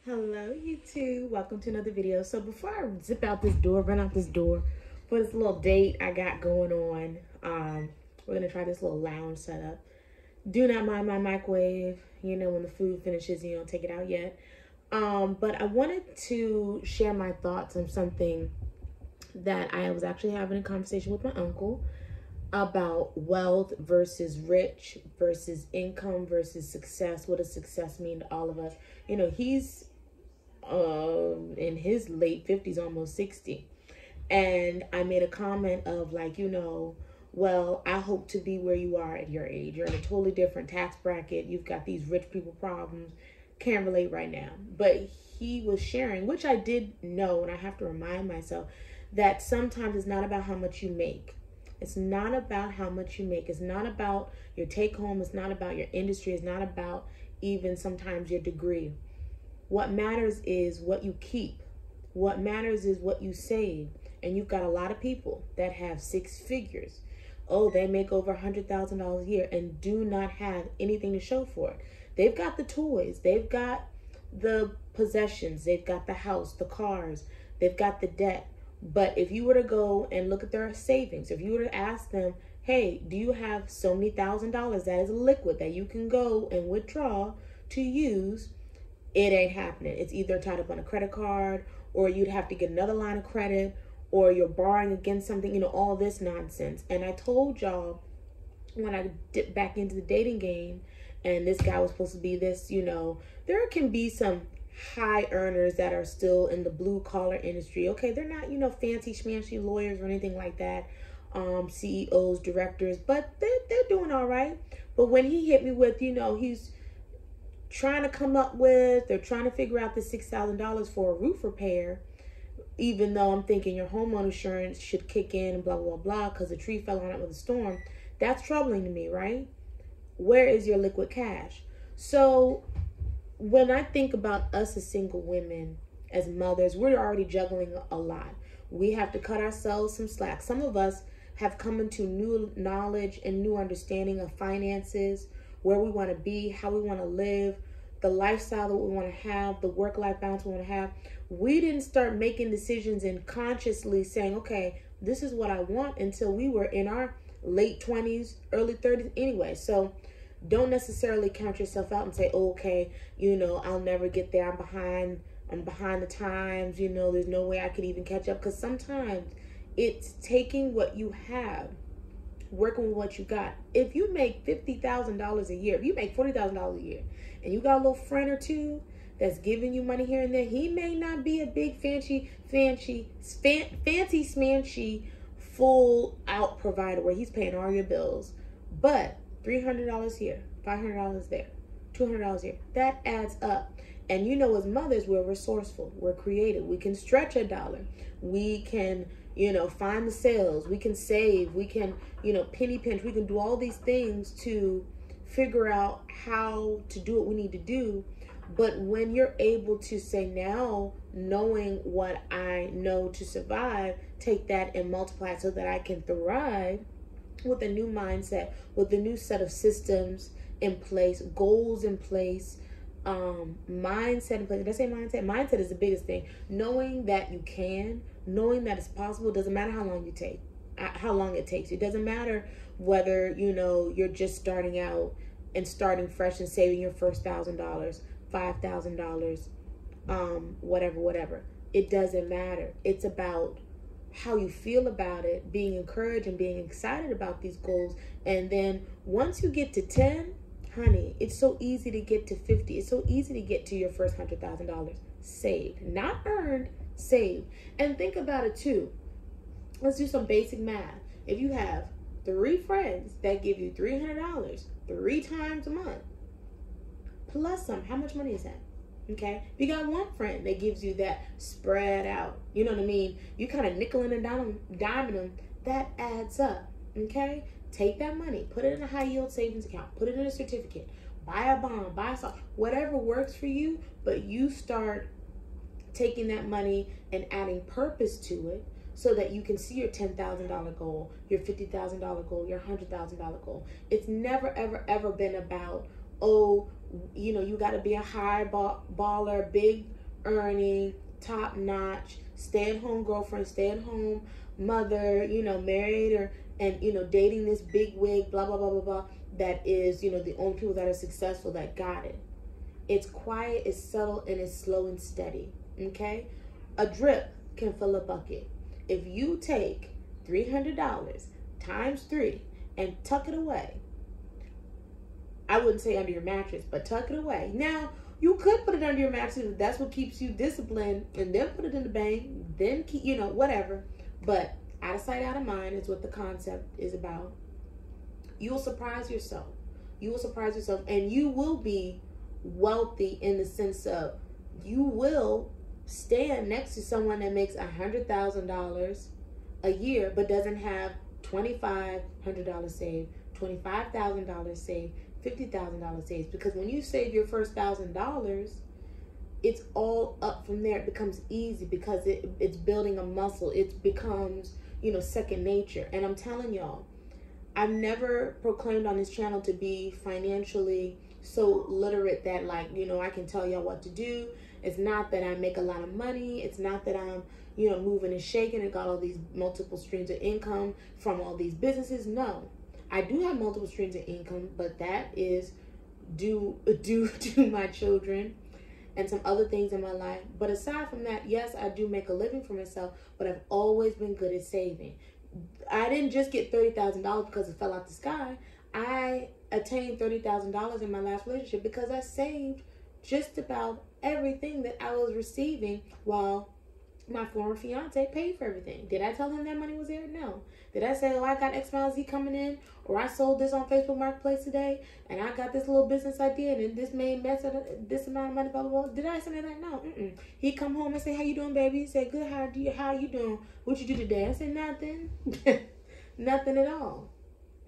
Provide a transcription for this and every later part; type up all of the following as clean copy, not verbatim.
Hello YouTube, welcome to another video. So before I run out this door for this little date I got going on, we're gonna try this little lounge setup. Do not mind my microwave, when the food finishes, you don't take it out yet. But I wanted to share my thoughts on something that I was actually having a conversation with my uncle about wealth versus rich versus income versus success. What does success mean to all of us? He's in his late 50s, almost 60. And I made a comment of like, well, I hope to be where you are at your age. You're in a totally different tax bracket. You've got these rich people problems. Can't relate right now. But he was sharing, which I did know, and I have to remind myself that sometimes it's not about how much you make. It's not about how much you make. It's not about your take home. It's not about your industry. It's not about even sometimes your degree. What matters is what you keep. What matters is what you save. And you've got a lot of people that have six figures. Oh, they make over $100,000 a year and do not have anything to show for it. They've got the toys. They've got the possessions. They've got the house, the cars. They've got the debt. But if you were to go and look at their savings, if you were to ask them, hey, do you have so many $1,000 that is liquid that you can go and withdraw to use? It ain't happening. It's either tied up on a credit card, or you'd have to get another line of credit, or you're borrowing against something, all this nonsense. And I told y'all when I dipped back into the dating game and this guy was supposed to be this, there can be some high earners that are still in the blue collar industry. Okay, they're not, fancy schmancy lawyers or anything like that. CEOs, directors, but they're doing all right. But when he hit me with, he's trying to come up with, they're trying to figure out the $6,000 for a roof repair, even though I'm thinking your homeowner insurance should kick in and blah, blah, blah, because a tree fell on it with a storm. That's troubling to me, right? Where is your liquid cash? So when I think about us as single women, as mothers, we're already juggling a lot. We have to cut ourselves some slack. Some of us have come into new knowledge and new understanding of finances, where we want to be, how we want to live, the lifestyle that we want to have, the work-life balance we want to have. We didn't start making decisions and consciously saying, okay, this is what I want, until we were in our late 20s, early 30s anyway. So don't necessarily count yourself out and say, oh, okay, I'll never get there. I'm behind the times. There's no way I could even catch up. Because sometimes it's taking what you have, working with what you got. If you make $50,000 a year, if you make $40,000 a year, and you got a little friend or two that's giving you money here and there, he may not be a big fancy smancy full out provider where he's paying all your bills, but $300 here, $500 there, $200 here, that adds up. And as mothers, we're resourceful, we're creative, we can stretch a dollar, we can find the sales, we can save, we can, penny pinch, we can do all these things to figure out how to do what we need to do. But when you're able to say, now, knowing what I know to survive, take that and multiply it so that I can thrive with a new mindset, with a new set of systems in place, goals in place, mindset in place. Did I say mindset? Mindset is the biggest thing. Knowing that you can, knowing that it's possible. It doesn't matter how long it takes. It doesn't matter whether you're just starting out and starting fresh and saving your first $1,000, $5,000, whatever. It doesn't matter. It's about how you feel about it, being encouraged and being excited about these goals. And then once you get to 10, honey, it's so easy to get to 50. It's so easy to get to your first $100,000 saved, not earned, saved. And think about it too. Let's do some basic math. If you have 3 friends that give you $300 3 times a month, plus some, how much money is that? Okay, if you got 1 friend that gives you that spread out, you know what I mean? You kind of nickeling and diming them, that adds up. Okay, take that money, put it in a high yield savings account, put it in a certificate, buy a bond, buy a stock, whatever works for you. But you start taking that money and adding purpose to it, so that you can see your $10,000 goal, your $50,000 goal, your $100,000 goal. It's never, ever, ever been about, oh, You know, you got to be a high baller, big earning, top notch, stay at home girlfriend, stay at home mother, you know, married or, and, you know, dating this big wig, blah, blah, blah, blah, blah. That is, you know, the only people that are successful that got it. It's quiet, it's subtle, and it's slow and steady. Okay? A drip can fill a bucket. If you take $300 times 3 and tuck it away, I wouldn't say under your mattress, but tuck it away. Now, you could put it under your mattress if that's what keeps you disciplined, and then put it in the bank, then keep, you know, whatever. But out of sight, out of mind is what the concept is about. You will surprise yourself. You will surprise yourself, and you will be wealthy in the sense of you will stand next to someone that makes $100,000 a year but doesn't have $2,500 saved, $25,000 saved, $50,000 saved. Because when you save your first $1,000, it's all up from there. It becomes easy because it's building a muscle. It becomes, you know, second nature. And I'm telling y'all, I've never proclaimed on this channel to be financially so literate that, like, you know, I can tell y'all what to do. It's not that I make a lot of money. It's not that I'm, you know, moving and shaking and got all these multiple streams of income from all these businesses. No, I do have multiple streams of income, but that is due to my children and some other things in my life. But aside from that, yes, I do make a living for myself, but I've always been good at saving. I didn't just get $30,000 because it fell out the sky. I attained $30,000 in my last relationship because I saved just about everything that I was receiving while my former fiance paid for everything. Did I tell him that money was there? No. Did I say, oh, I got XYZ coming in, or I sold this on Facebook Marketplace today, and I got this little business idea, and this made this amount of money, blah, blah, blah. Did I say that? No. He come home and say, how you doing, baby? He said, good, how you doing? What you do today? I said, nothing. Nothing at all.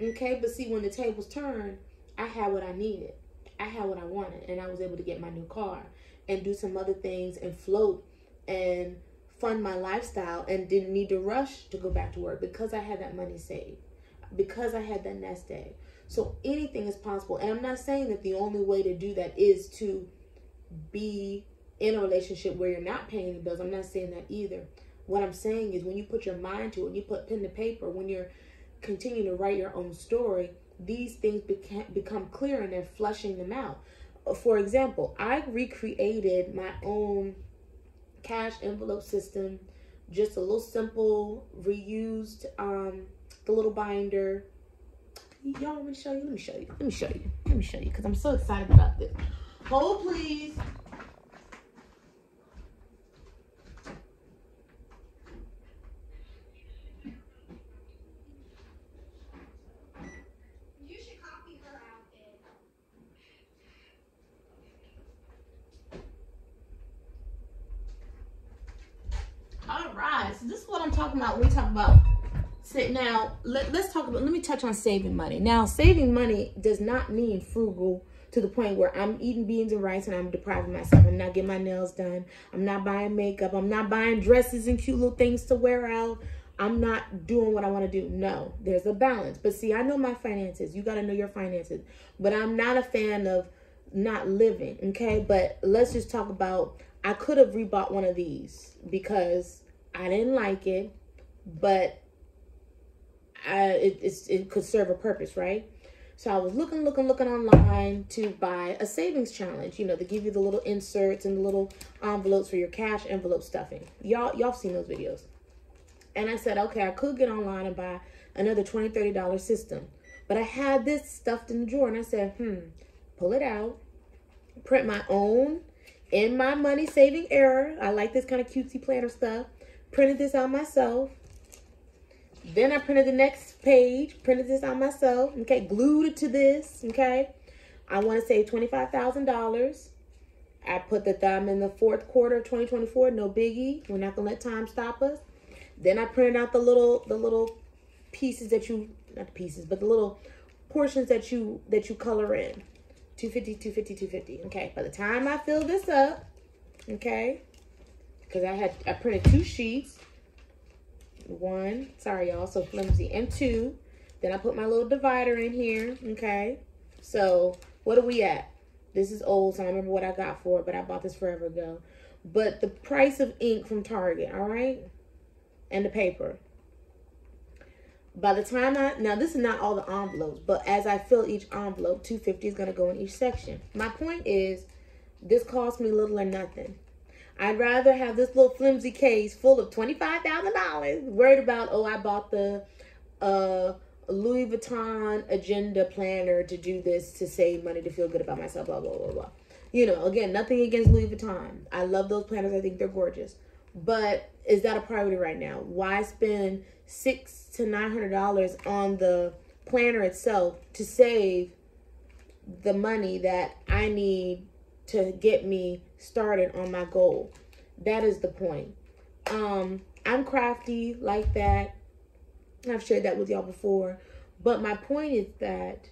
Okay, but see, when the tables turned, I had what I needed. I had what I wanted, and I was able to get my new car and do some other things and float and fund my lifestyle and didn't need to rush to go back to work because I had that money saved, because I had that nest egg. So anything is possible. And I'm not saying that the only way to do that is to be in a relationship where you're not paying the bills. I'm not saying that either. What I'm saying is when you put your mind to it, when you put pen to paper, when you're continuing to write your own story, these things become clear and they're flushing them out. For example, I recreated my own cash envelope system, just a little simple, reused the little binder. Y'all want me to show you? Let me show you. Let me show you. Let me show you because I'm so excited about this. Hold, please. You should copy her outfit. All right, so this is what I'm talking about when we talk about. Now, let's talk about, let me touch on saving money. Now, saving money does not mean frugal to the point where I'm eating beans and rice and I'm depriving myself. I'm not getting my nails done. I'm not buying makeup. I'm not buying dresses and cute little things to wear out. I'm not doing what I want to do. No, there's a balance. But see, I know my finances. You got to know your finances. But I'm not a fan of not living, okay? But let's just talk about, I could have rebought one of these because I didn't like it, but it could serve a purpose, right? So I was looking online to buy a savings challenge, you know, to give you the little inserts and the little envelopes for your cash envelope stuffing. Y'all seen those videos. And I said, okay, I could get online and buy another $20, $30 system. But I had this stuffed in the drawer, and I said, pull it out, print my own in my money saving era. I like this kind of cutesy planner stuff. Printed this out myself. Then I printed the next page, printed this out myself, okay, glued it to this, okay. I want to save $25,000. I put that I'm in the fourth quarter of 2024, no biggie. We're not going to let time stop us. Then I printed out the little pieces that you, not the pieces, but the little portions that you color in. 250, 250, 250, okay. By the time I fill this up, okay, because I printed 2 sheets. 1, sorry y'all, so let me see, and 2. Then I put my little divider in here, okay. So what are we at? This is old, so I don't remember what I got for it, but I bought this forever ago. But the price of ink from Target, all right? And the paper. By the time now this is not all the envelopes, but as I fill each envelope, $2.50 is going to go in each section. My point is, this cost me little or nothing. I'd rather have this little flimsy case full of $25,000 worried about, oh, I bought the Louis Vuitton agenda planner to do this, to save money, to feel good about myself, blah, blah, blah, blah. You know, again, nothing against Louis Vuitton. I love those planners. I think they're gorgeous. But is that a priority right now? Why spend $600 to $900 on the planner itself to save the money that I need to get me started on my goal? That is the point. I'm crafty like that. I've shared that with y'all before. But my point is that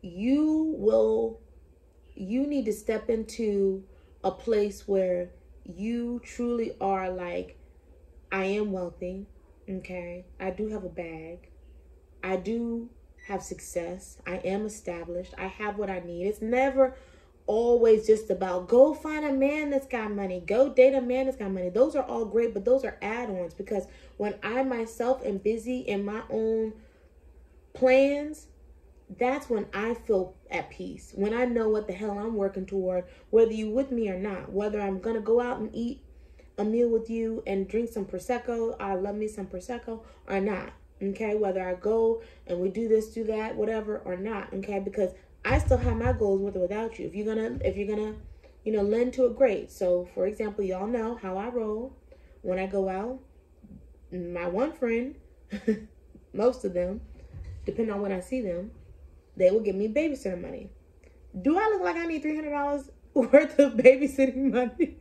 you need to step into a place where you truly are like, I am wealthy, okay? I do have a bag. I do have success. I am established. I have what I need. It's never always just about go find a man that's got money. Go date a man that's got money. Those are all great, but those are add-ons, because when I myself am busy in my own plans, that's when I feel at peace. When I know what the hell I'm working toward, whether you with me or not, whether I'm going to go out and eat a meal with you and drink some Prosecco, I love me some Prosecco, or not. Okay, whether I go and we do this, do that, whatever, or not. Okay, because I still have my goals with or without you. If you're gonna, you know, lend to it, great. So, for example, y'all know how I roll when I go out. My one friend, most of them, depending on when I see them, they will give me babysitter money. Do I look like I need $300 worth of babysitting money?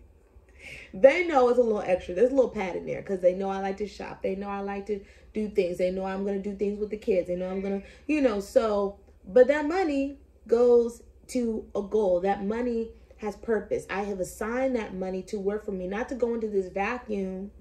They know it's a little extra. There's a little pad in there because they know I like to shop. They know I like to do things. They know I'm going to do things with the kids. They know I'm going to, you know, so, but that money goes to a goal. That money has purpose. I have assigned that money to work for me, not to go into this vacuum,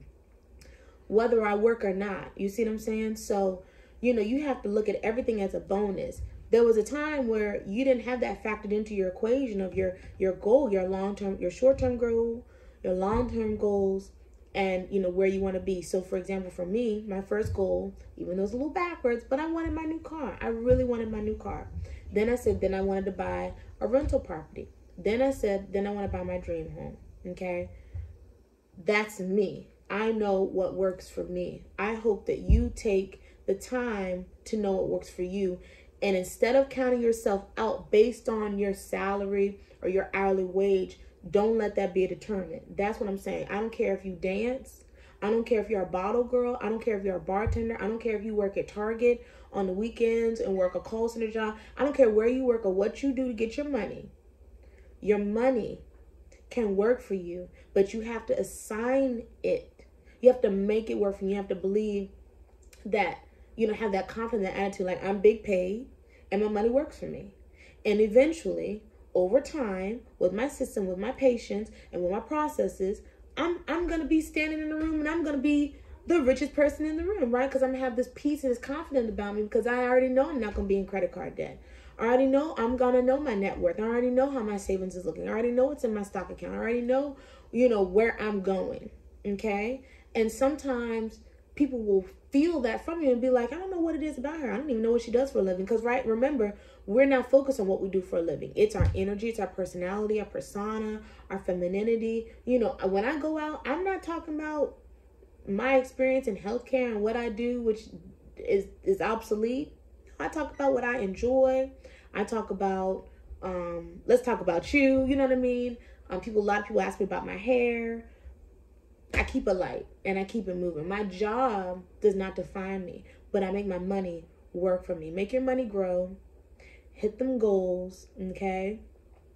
whether I work or not. You see what I'm saying? So, you know, you have to look at everything as a bonus. There was a time where you didn't have that factored into your equation of your goal, your long-term, your short-term goal, your long-term goals, and, you know, where you want to be. So, for example, for me, my first goal, even though it's a little backwards, but I wanted my new car. I really wanted my new car. Then I said, then I wanted to buy a rental property. Then I said, then I want to buy my dream home. Okay? That's me. I know what works for me. I hope that you take the time to know what works for you. And instead of counting yourself out based on your salary or your hourly wage, don't let that be a determinant. That's what I'm saying. I don't care if you dance. I don't care if you're a bottle girl. I don't care if you're a bartender. I don't care if you work at Target on the weekends and work a call center job. I don't care where you work or what you do to get your money. Your money can work for you, but you have to assign it. You have to make it work for you. You have to believe that, you know, have that confident attitude, like I'm big paid and my money works for me. And eventually, over time, with my system, with my patience, and with my processes, I'm going to be standing in the room and I'm going to be the richest person in the room, right? Because I'm going to have this peace and this confidence about me because I already know I'm not going to be in credit card debt. I already know I'm going to know my net worth. I already know how my savings is looking. I already know what's in my stock account. I already know, you know, where I'm going, okay? And sometimes people will feel that from you and be like, I don't know what it is about her. I don't even know what she does for a living. Because, right, remember, we're not focused on what we do for a living. It's our energy, it's our personality, our persona, our femininity. You know, when I go out, I'm not talking about my experience in healthcare and what I do, which is obsolete. I talk about what I enjoy. I talk about, let's talk about you. You know what I mean? A lot of people ask me about my hair. I keep it light and I keep it moving. My job does not define me, but I make my money work for me. Make your money grow. Hit them goals, okay?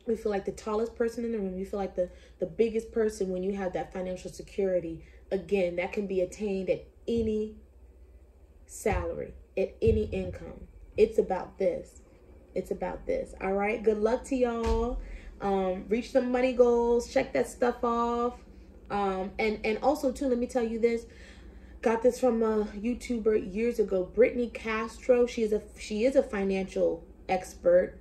We feel like the tallest person in the room. You feel like the biggest person when you have that financial security. Again, that can be attained at any salary, at any income. It's about this. It's about this. All right? Good luck to y'all. Reach some money goals. Check that stuff off. And also, too, let me tell you this. Got this from a YouTuber years ago, Brittany Castro. She is a financial expert.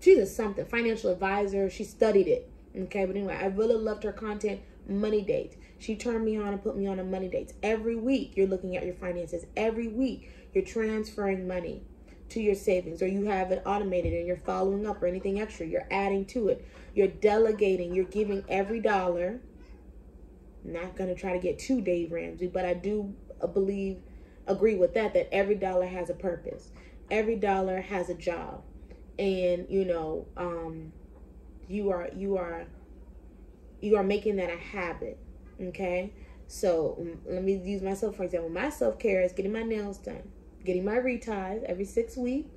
she's a something, financial advisor. She studied it. Okay, but anyway, I really loved her content. Money dates. She turned me on and put me on a money dates. Every week you're looking at your finances. Every week you're transferring money to your savings, or you have it automated and you're following up, or anything extra you're adding to it. You're delegating. You're giving every dollar. I'm not going to try to get too Dave Ramsey, but I do agree with that every dollar has a purpose. Every dollar has a job. And, you know, you are making that a habit. Okay. So let me use myself, for example. My self-care is getting my nails done, getting my reties every 6 weeks,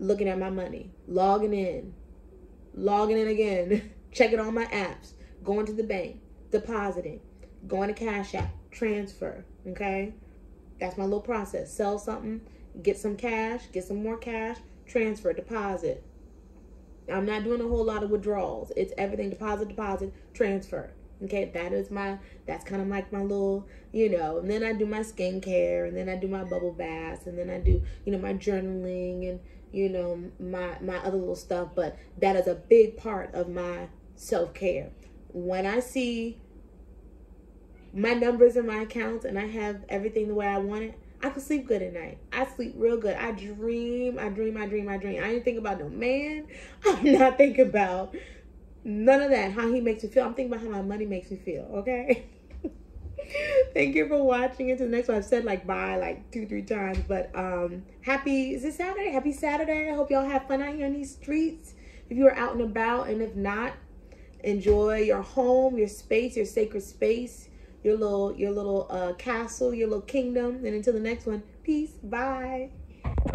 looking at my money, logging in again, checking all my apps, going to the bank, depositing, going to Cash App, transfer. Okay. That's my little process. Sell something, get some cash, get some more cash, transfer, deposit. I'm not doing a whole lot of withdrawals. It's everything deposit, transfer. Okay, that's kind of like my little, you know, and then I do my skincare, and then I do my bubble baths, and then I do, you know, my journaling, and, you know, my other little stuff. But that is a big part of my self-care. When I see my numbers in my accounts and I have everything the way I want it, I can sleep good at night. I sleep real good. I dream. I ain't think about no man. I'm not thinking about none of that. How he makes me feel. I'm thinking about how my money makes me feel. Okay. Thank you for watching. Until the next one. I've said like bye like 2-3 times. But is it Saturday? Happy Saturday. I hope y'all have fun out here in these streets. If you are out and about, and if not, enjoy your home, your space, your sacred space. Your little castle, your little kingdom. And until the next one, peace. Bye.